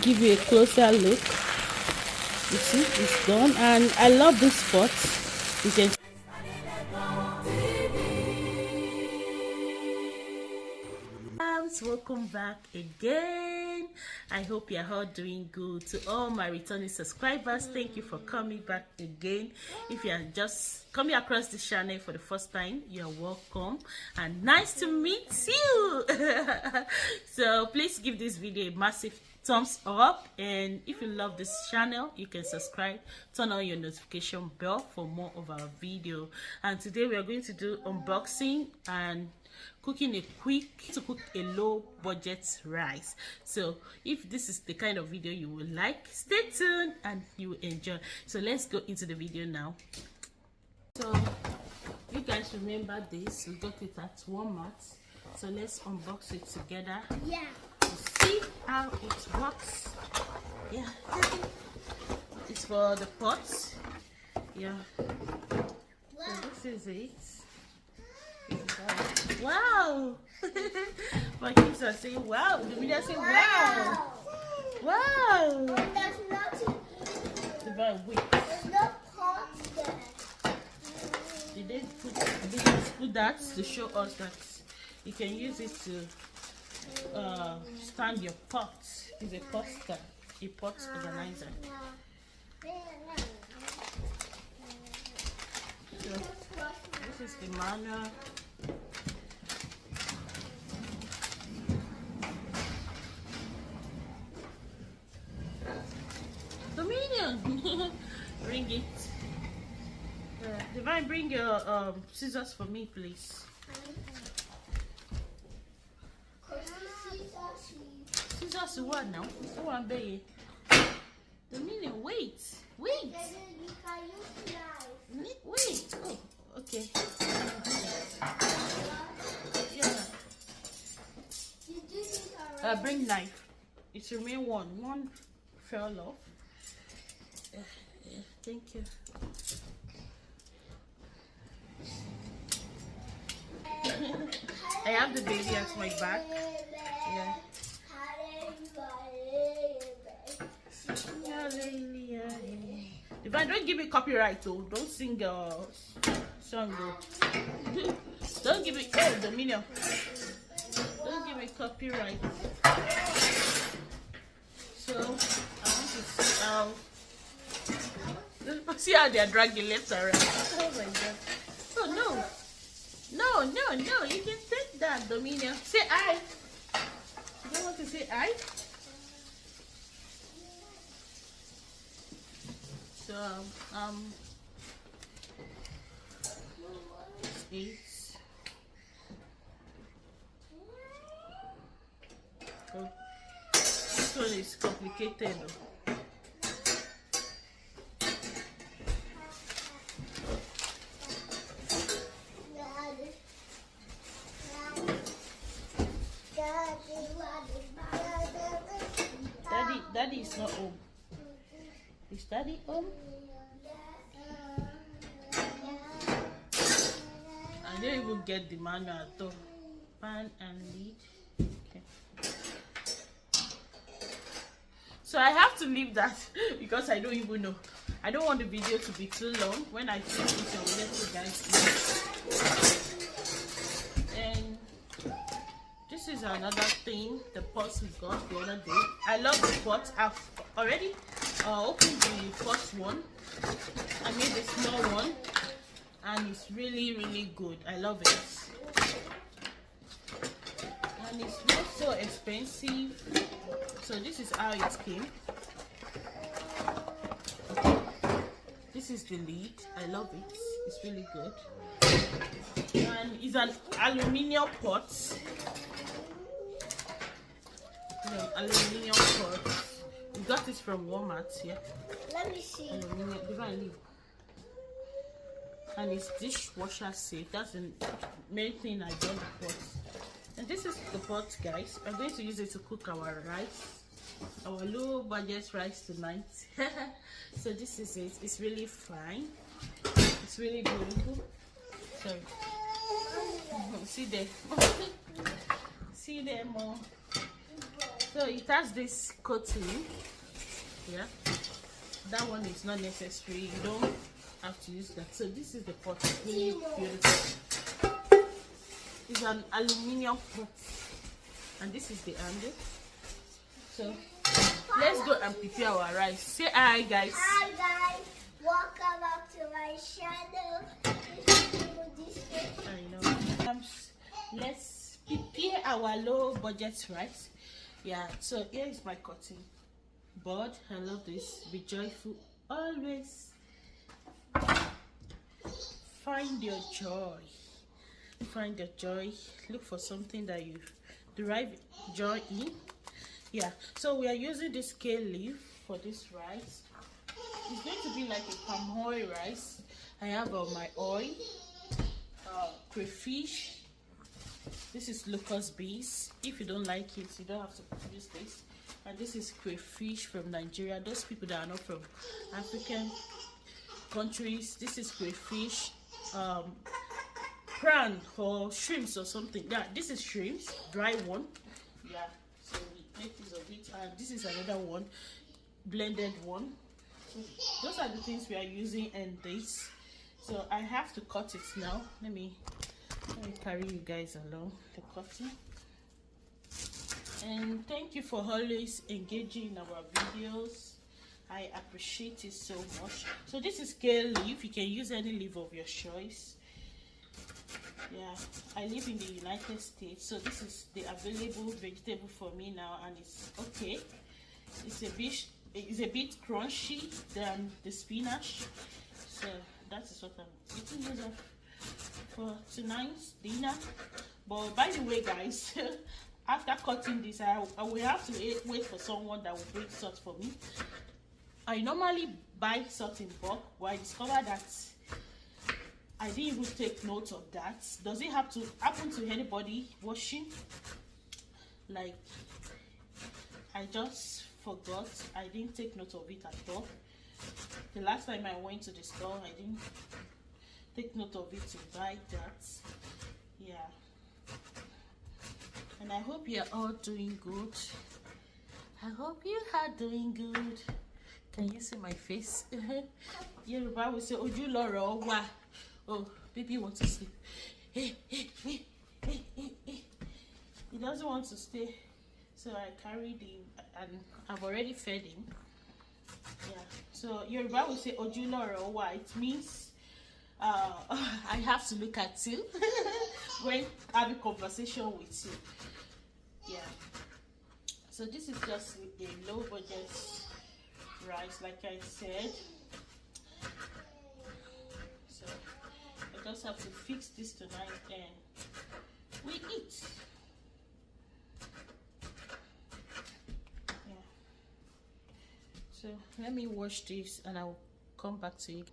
give you a closer look. You see, it's done, and I love this pot. You can welcome back again. I hope you're all doing good. To all my returning subscribers, thank you for coming back again. If you are just coming across this channel for the first time, you're welcome and nice to meet you. So please give this video a massive thumbs up, and if you love this channel, you can subscribe, turn on your notification bell for more of our video. And today we are going to do unboxing and cooking a cook a low budget rice. So if this is the kind of video you will like, stay tuned and you will enjoy. So let's go into the video now. So you guys remember this, we got it at Walmart, so let's unbox it together. Yeah, to see how it works. Yeah, it's for the pots. Yeah, so this is it. Wow. My kids are saying wow. The media say wow. Wow. But there's nothing. Wait. There's no pot there. Did they put that to show us that you can use it to stand your pot? It's a pot stand, a pot organizer. So this is the manual. Dominion, bring it. Divine, bring your scissors for me, please. Scissors to what now? Oh, I'm begging. Dominion, wait. Wait. Oh, okay. Yeah. Bring knife. It's remain one. One fell off. Yeah, thank you. I have the baby at my back. Yeah. Divine, don't give me copyright though. Don't sing a song though. Don't give me Dominion. Don't give me copyright. So I want to see how. See how they are dragging left and right. Oh my god. Oh no. No. You can take that, Dominion. Say I. You don't want to say I? So eight. Oh. This one is complicated though. Daddy is not home. Is Daddy home? I don't even get the manual at all. Pan and lead. Okay. So I have to leave that because I don't even know. I don't want the video to be too long. When I finish it, I will let you guys know. And this is another thing, the pots we got the other day. I love the pot. I've already opened the first one. I made the small one, and it's really good. I love it, and it's not so expensive. So this is how it came. This is the lid. I love it. It's really good, and it's an aluminium pot. Aluminium pot. We got this from Walmart. Yeah. Let me see. Aluminium. Divine, leave. And it's dishwasher safe. That's the main thing I got the pot. And this is the pot, guys. I'm going to use it to cook our rice, our low budget rice tonight. So this is it. It's really fine. It's really beautiful. Sorry. See there. See there, Mom. So it has this coating. Yeah, that one is not necessary. You don't have to use that. So this is the pot. Really beautiful. It's an aluminium pot, and this is the handle. So let's go and prepare our rice. Say hi, guys. Hi guys, welcome back to my channel. I know. Let's prepare our low budget rice. Yeah, so here is my cutting board. I love this. Be joyful always. Find your joy. Find your joy. Look for something that you derive joy in. Yeah, so we are using this kale leaf for this rice. It's going to be like a palm oil rice. I have my oil, crayfish. This is locust beans. If you don't like it, you don't have to use this. And this is crayfish from Nigeria. Those people that are not from African countries, this is crayfish, prawn or shrimps or something. Yeah, this is shrimps, dry one. Yeah, so we make use of it. And this is another one, blended one. So those are the things we are using in this. So I have to cut it now. Let me carry you guys along the cutting. And thank you for always engaging in our videos. I appreciate it so much. So this is kale leaf. You can use any leaf of your choice. Yeah, I live in the United States, so this is the available vegetable for me now, and it's okay. It's a bit crunchy than the spinach, so that is what I'm eating use of for tonight's dinner. But by the way, guys, after cutting this, I will have to wait for someone that will bring salt for me. I normally buy salt in bulk, but I discovered that I didn't even take note of that. Does it have to happen to anybody washing? Like, I just forgot. I didn't take note of it at all. The last time I went to the store, I didn't take note of it to buy that. Yeah. And I hope you're all doing good. I hope you are doing good. Can you see my face? Yoruba will say, Oju loro wa. Oh, baby wants to sleep. Hey. He doesn't want to stay. So I carried him and I've already fed him. Yeah. So Yoruba will say Oju loro wa. It means I have to look at you when having conversation with you. Yeah. So this is just a low budget rice, like I said. So I just have to fix this tonight and we eat. Yeah. So let me wash this and I'll come back to you.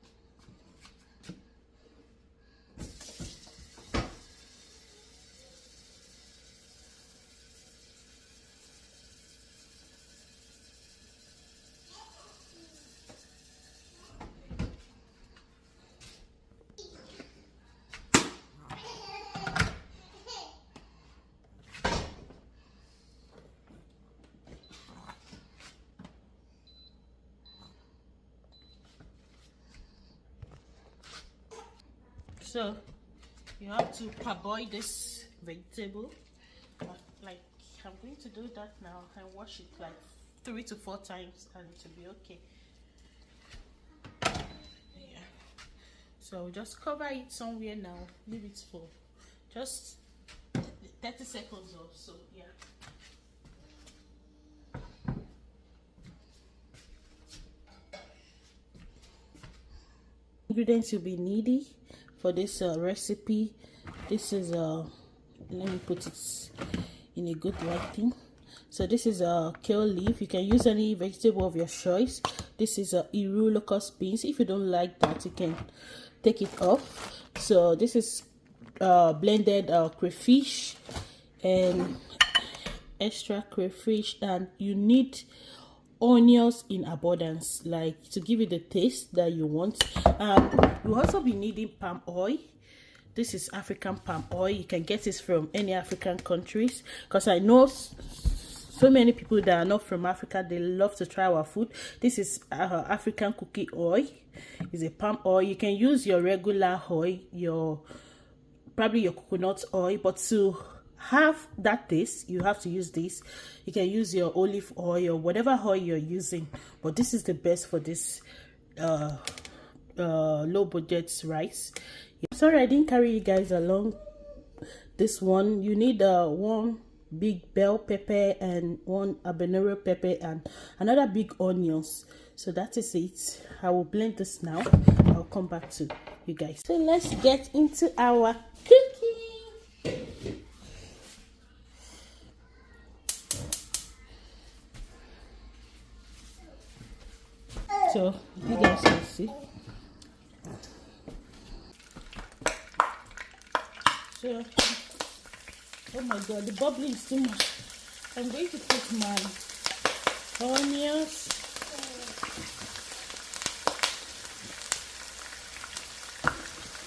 So you have to parboil this vegetable. Like I'm going to do that now and wash it like 3 to 4 times and it will be okay. Yeah. So I'll just cover it somewhere now. Leave it for just 30 seconds or so. Yeah. Ingredients you'll be needing for this recipe. This is let me put it in a good lighting. So this is a kale leaf. You can use any vegetable of your choice. This is Iru locust beans. If you don't like that, you can take it off. So this is blended crayfish and extra crayfish, and you need onions in abundance, like to give it the taste that you want. You'll also be needing palm oil. This is African palm oil. You can get this from any African countries, because I know so many people that are not from Africa, they love to try our food. This is African cookie oil. It's a palm oil. You can use your regular oil, probably your coconut oil, but to have that taste, you have to use this. You can use your olive oil or whatever oil you're using, but this is the best for this low budget rice. Sorry I didn't carry you guys along this one. You need one big bell pepper and one habanero pepper and another big onions. So that is it. I will blend this now. I'll come back to you guys. So let's get into our cooking. So you guys can see. So, oh my god, the bubbling is too much. I'm going to put my onions.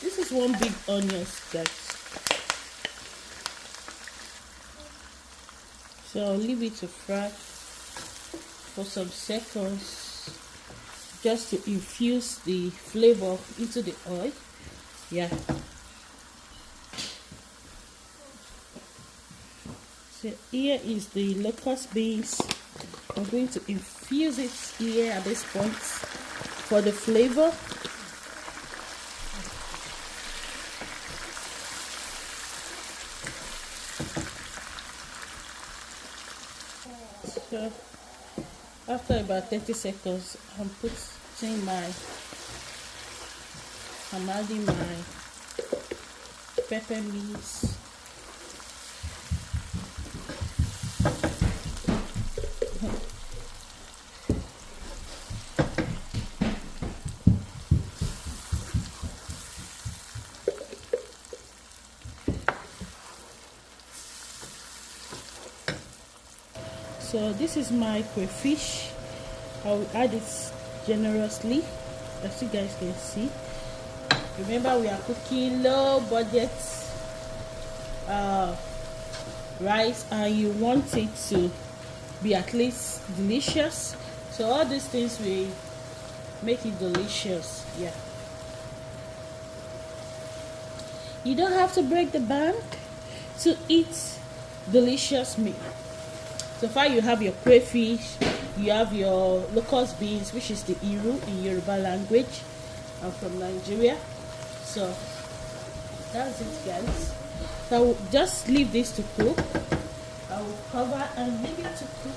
This is one big onions, guys. So I'll leave it to fry for some seconds just to infuse the flavor into the oil. Yeah. So here is the locust beans. I'm going to infuse it here at this point for the flavor. So after about 30 seconds, I'm adding my pepper mix. So this is my crayfish. I will add it generously, as you guys can see. Remember, we are cooking low budget rice, and you want it to be at least delicious. So all these things will make it delicious. Yeah. You don't have to break the bank to eat delicious meat. So far you have your crayfish, you have your locust beans, which is the iru in Yoruba language. I'm from Nigeria. So that's it, guys. So I will just leave this to cook. I will cover and leave it to cook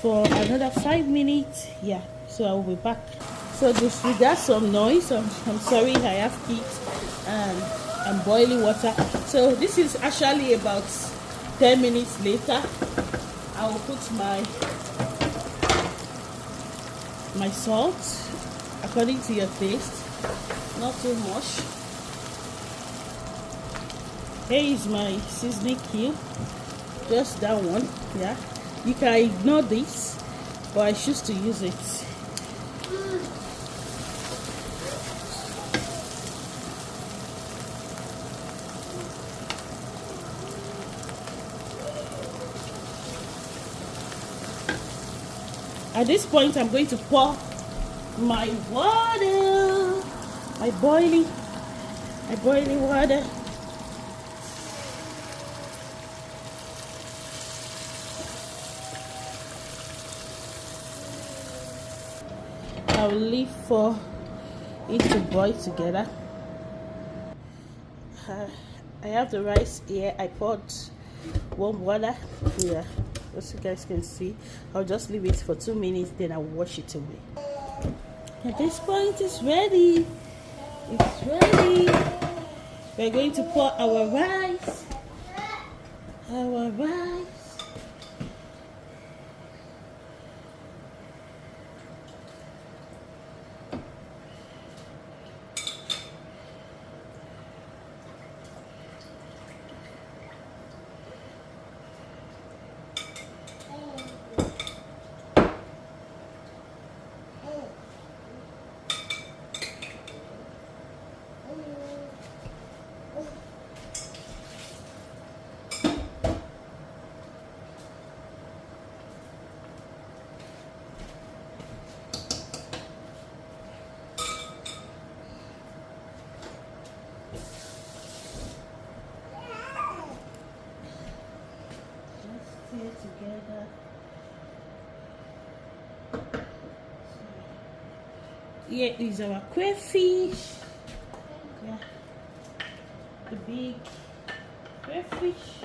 for another 5 minutes. Yeah, so I will be back. So disregard some noise. I'm sorry, I have kids and I'm boiling water. So this is actually about 10 minutes later. I will put my salt according to your taste, not too much. Here is my seasoning cube, just that one. Yeah, you can ignore this, but I choose to use it. At this point, I'm going to pour my water, my boiling water. I'll leave for it to boil together. I have the rice here. I poured warm water. Yeah. As you guys can see, I'll just leave it for 2 minutes, then I'll wash it away. At this point, it's ready. It's ready. We're going to pour our rice. Our rice. Here is our crayfish. Yeah, the big crayfish,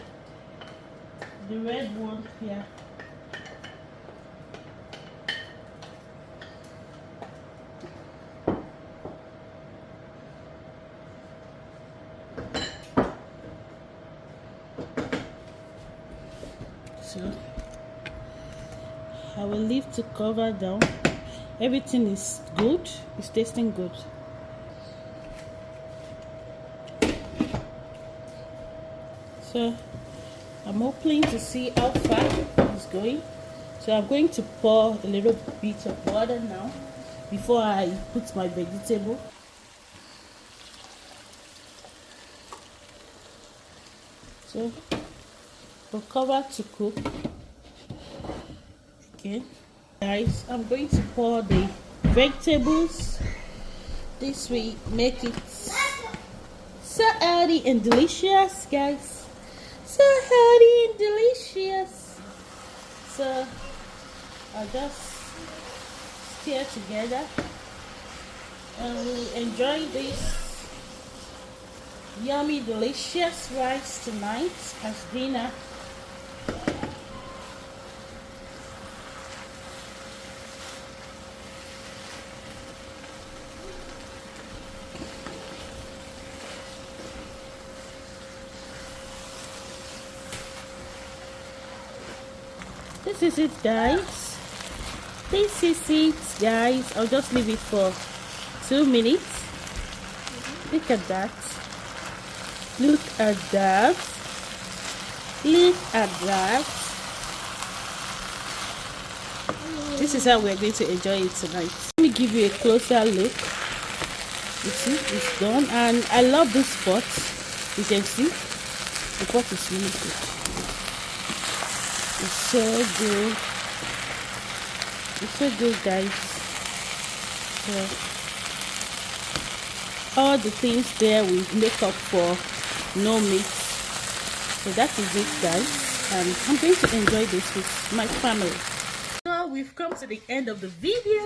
the red one here. So I will leave the cover down. Everything is good, it's tasting good. So I'm opening to see how far it's going. So I'm going to pour a little bit of water now before I put my vegetable. So we'll cover to cook. Okay, guys, I'm going to pour the vegetables. This will make it so healthy and delicious, guys. So healthy and delicious. So I'll just stir together and we'll enjoy this yummy delicious rice tonight as dinner. This is it, guys. This is it, guys. I'll just leave it for 2 minutes. Look at that. Look at that. Look at that. This is how we're going to enjoy it tonight. Let me give you a closer look. You see, it's done. And I love this pot. You can see the pot is really good. It's so good. It's so good, guys. So, all the things there will make up for no meat. So that is it, guys. And I'm going to enjoy this with my family. So we've come to the end of the video.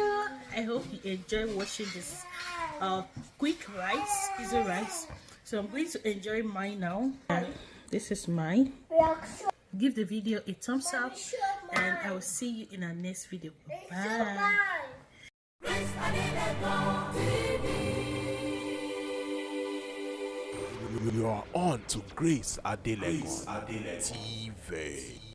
I hope you enjoy watching this quick rice, easy rice. So I'm going to enjoy mine now. This is mine. Give the video a thumbs up and I will see you in our next video. Bye. You are on to Grace Adelego TV.